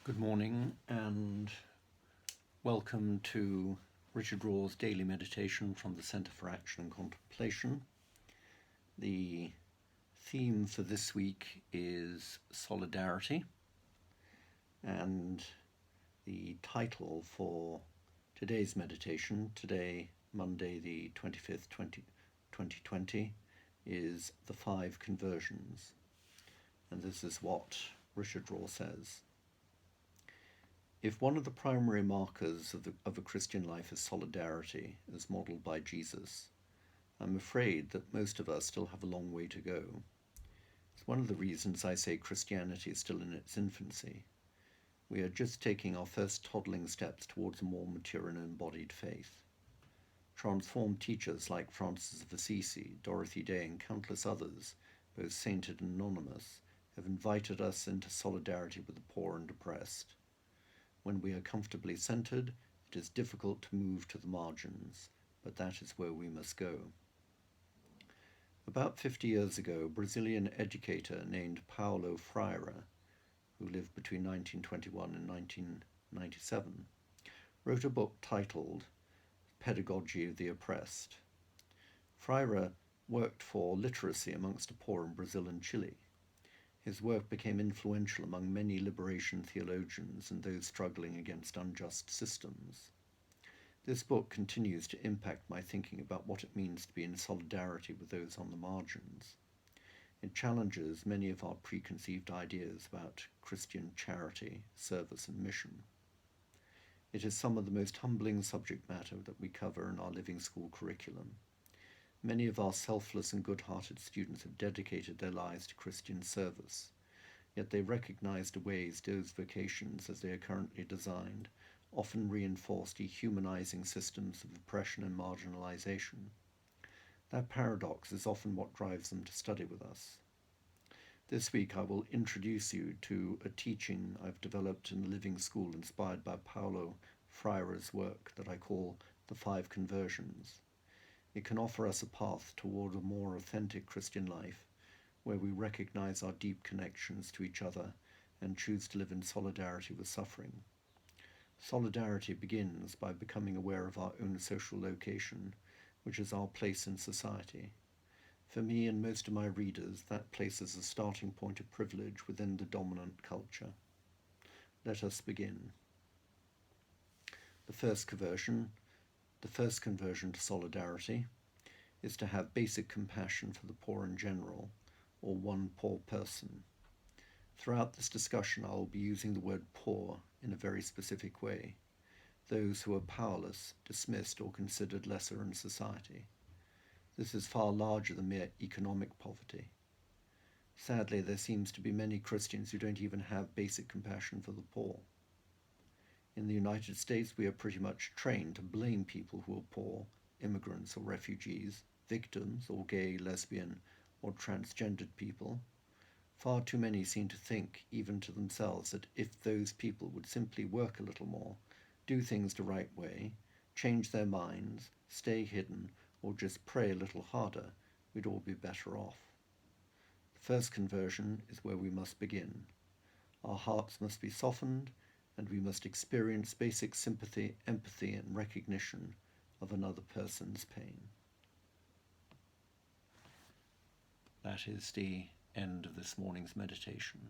Good morning and welcome to Richard Raw's Daily Meditation from the Centre for Action and Contemplation. The theme for this week is solidarity, and the title for today's meditation, today Monday the 25th, 2020, is The 5 Conversions. And this is what Richard Raw says. If one of the primary markers of a Christian life is solidarity, as modelled by Jesus, I'm afraid that most of us still have a long way to go. It's one of the reasons I say Christianity is still in its infancy. We are just taking our first toddling steps towards a more mature and embodied faith. Transformed teachers like Francis of Assisi, Dorothy Day, and countless others, both sainted and anonymous, have invited us into solidarity with the poor and oppressed. When we are comfortably centered, it is difficult to move to the margins, but that is where we must go. About 50 years ago, a Brazilian educator named Paulo Freire, who lived between 1921 and 1997, wrote a book titled Pedagogy of the Oppressed. Freire worked for literacy amongst the poor in Brazil and Chile. His work became influential among many liberation theologians and those struggling against unjust systems. This book continues to impact my thinking about what it means to be in solidarity with those on the margins. It challenges many of our preconceived ideas about Christian charity, service, and mission. It is some of the most humbling subject matter that we cover in our living school curriculum. Many of our selfless and good-hearted students have dedicated their lives to Christian service, yet they recognize the ways those vocations, as they are currently designed, often reinforce dehumanizing systems of oppression and marginalization. That paradox is often what drives them to study with us. This week I will introduce you to a teaching I've developed in the living school inspired by Paulo Freire's work that I call the 5 Conversions. It can offer us a path toward a more authentic Christian life, where we recognize our deep connections to each other and choose to live in solidarity with suffering. Solidarity begins by becoming aware of our own social location, which is our place in society. For me and most of my readers, that place is a starting point of privilege within the dominant culture. Let us begin. The first conversion to solidarity is to have basic compassion for the poor in general, or one poor person. Throughout this discussion, I will be using the word poor in a very specific way: those who are powerless, dismissed, or considered lesser in society. This is far larger than mere economic poverty. Sadly, there seems to be many Christians who don't even have basic compassion for the poor. In the United States, we are pretty much trained to blame people who are poor, immigrants or refugees, victims or gay, lesbian or transgendered people. Far too many seem to think, even to themselves, that if those people would simply work a little more, do things the right way, change their minds, stay hidden, or just pray a little harder, we'd all be better off. The first conversion is where we must begin. Our hearts must be softened, and we must experience basic sympathy, empathy, and recognition of another person's pain. That is the end of this morning's meditation.